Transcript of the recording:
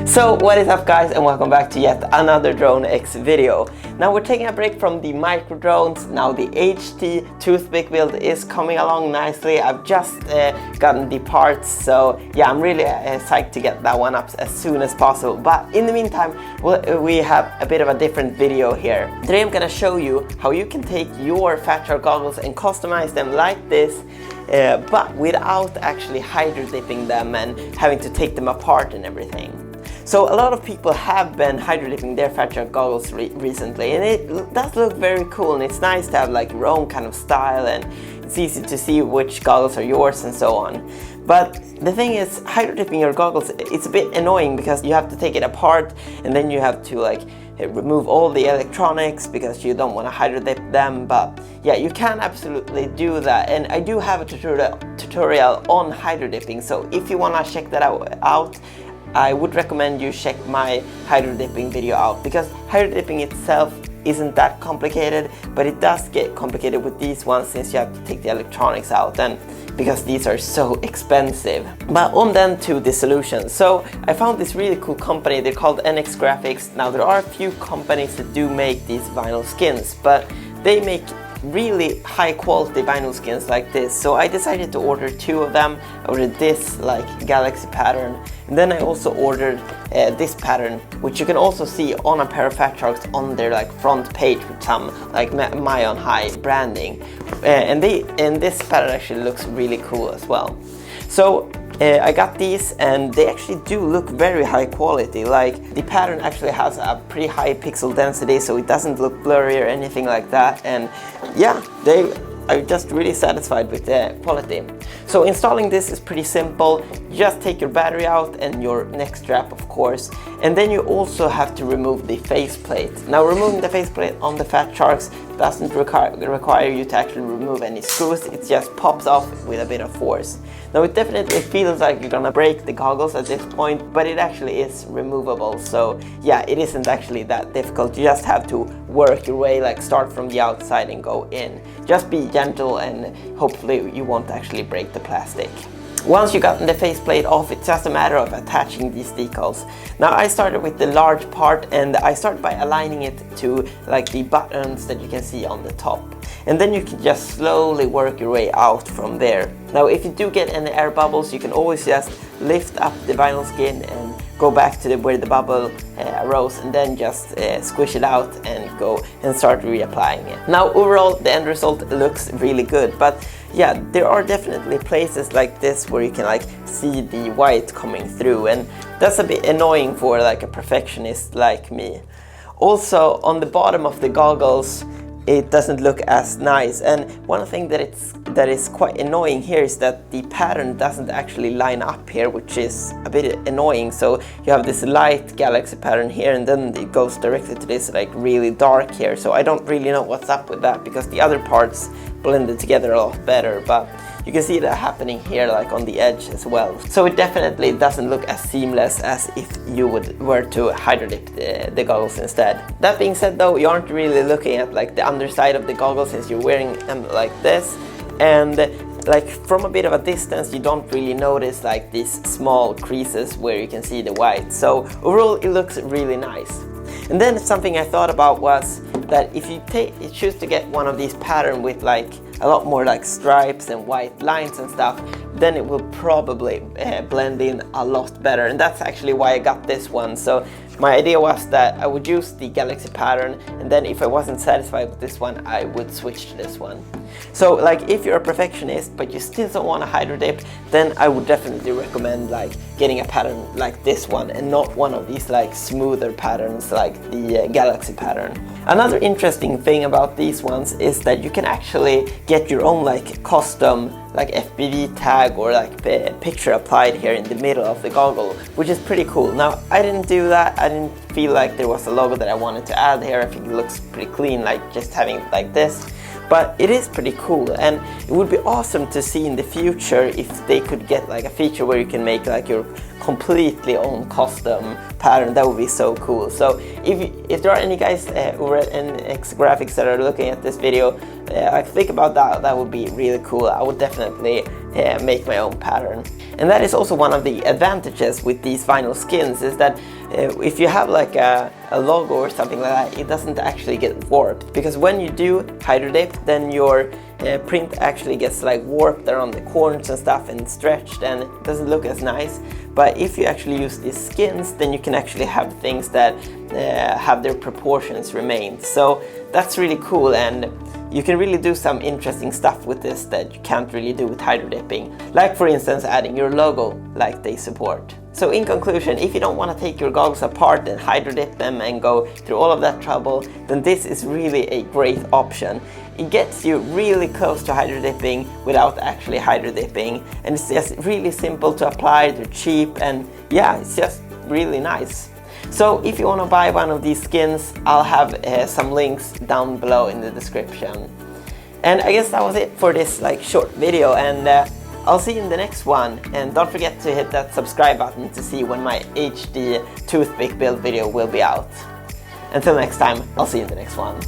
So what is up guys, and welcome back to yet another Drone X video. Now we're taking a break from the micro drones. Now the HT toothpick build is coming along nicely. I've just gotten the parts, so yeah, I'm really psyched to get that one up as soon as possible. But in the meantime, we have a bit of a different video here. Today I'm gonna show you how you can take your Fat Shark goggles and customize them like this, but without actually hydro dipping them and having to take them apart and everything. So a lot of people have been hydro dipping their Fat Shark goggles recently, and it does look very cool, and it's nice to have like your own kind of style, and it's easy to see which goggles are yours and so on. But the thing is, hydro dipping your goggles, it's a bit annoying because you have to take it apart and then you have to like remove all the electronics because you don't want to hydro dip them. But yeah, you can absolutely do that, and I do have a tutorial on hydro dipping, so if you want to check that out, I would recommend you check my hydro dipping video out, because hydro dipping itself isn't that complicated, but it does get complicated with these ones since you have to take the electronics out, and because these are so expensive. But on then to the solution. So I found this really cool company, they're called NX Graphics. Now there are a few companies that do make these vinyl skins, but they make really high quality vinyl skins like this, so I decided to order two of them. I ordered this like galaxy pattern, and then I also ordered this pattern, which you can also see on a pair of Fat Sharks on their like front page with some like Mayon High branding, and this pattern actually looks really cool as well. So I got these, and they actually do look very high quality. Like the pattern actually has a pretty high pixel density, so it doesn't look blurry or anything like that, and yeah, I'm just really satisfied with the quality. So installing this is pretty simple. You just take your battery out and your neck strap, of course, and then you also have to remove the faceplate. Now removing the faceplate on the Fat Sharks doesn't require you to actually remove any screws, it just pops off with a bit of force. Now it definitely feels like you're gonna break the goggles at this point, but it actually is removable, so yeah, it isn't actually that difficult. You just have to work your way, like start from the outside and go in. Just be gentle, and hopefully you won't actually break the plastic. Once you've gotten the faceplate off, it's just a matter of attaching these decals. Now I started with the large part, and I started by aligning it to like the buttons that you can see on the top. And then you can just slowly work your way out from there. Now if you do get any air bubbles, you can always just lift up the vinyl skin and go back to where the bubble arose, and then just squish it out and go and start reapplying it. Now overall the end result looks really good, but yeah, there are definitely places like this where you can like see the white coming through, and that's a bit annoying for like a perfectionist like me. Also on the bottom of the goggles, it doesn't look as nice, and one thing that is quite annoying here is that the pattern doesn't actually line up here, which is a bit annoying. So you have this light galaxy pattern here, and then it goes directly to this like really dark here, so I don't really know what's up with that, because the other parts blended together a lot better, but you can see that happening here like on the edge as well. So it definitely doesn't look as seamless as if you were to hydro dip the goggles instead. That being said though, you aren't really looking at like the underside of the goggles since you're wearing them like this, and like from a bit of a distance you don't really notice like these small creases where you can see the white. So overall it looks really nice. And then something I thought about was that if you choose to get one of these patterns with like a lot more like stripes and white lines and stuff, then it will probably blend in a lot better, and that's actually why I got this one. So my idea was that I would use the galaxy pattern, and then if I wasn't satisfied with this one, I would switch to this one. So like if you're a perfectionist but you still don't want to hydro dip, then I would definitely recommend like getting a pattern like this one and not one of these like smoother patterns like the galaxy pattern. Another interesting thing about these ones is that you can actually get your own like custom like FPV tag or like picture applied here in the middle of the goggle, which is pretty cool. Now I didn't do that, I didn't feel like there was a logo that I wanted to add here. I think it looks pretty clean, like just having it like this. But it is pretty cool, and it would be awesome to see in the future if they could get like a feature where you can make like your completely own custom pattern. That would be so cool. So if there are any guys over at NX Graphics that are looking at this video, I think about that, that would be really cool. I would definitely make my own pattern. And that is also one of the advantages with these vinyl skins, is that if you have like a logo or something like that, it doesn't actually get warped, because when you do hydro dip, then your print actually gets like warped around the corners and stuff and stretched, and it doesn't look as nice. But if you actually use these skins, then you can actually have things that have their proportions remain. So that's really cool, and you can really do some interesting stuff with this that you can't really do with hydro dipping. Like for instance adding your logo like they support. So in conclusion, if you don't want to take your goggles apart and hydro dip them and go through all of that trouble, then this is really a great option. It gets you really close to hydro dipping without actually hydro dipping, and it's just really simple to apply, they're cheap, and yeah, it's just really nice. So if you want to buy one of these skins, I'll have some links down below in the description. And I guess that was it for this like short video, and I'll see you in the next one. And don't forget to hit that subscribe button to see when my HD toothpick build video will be out. Until next time, I'll see you in the next one.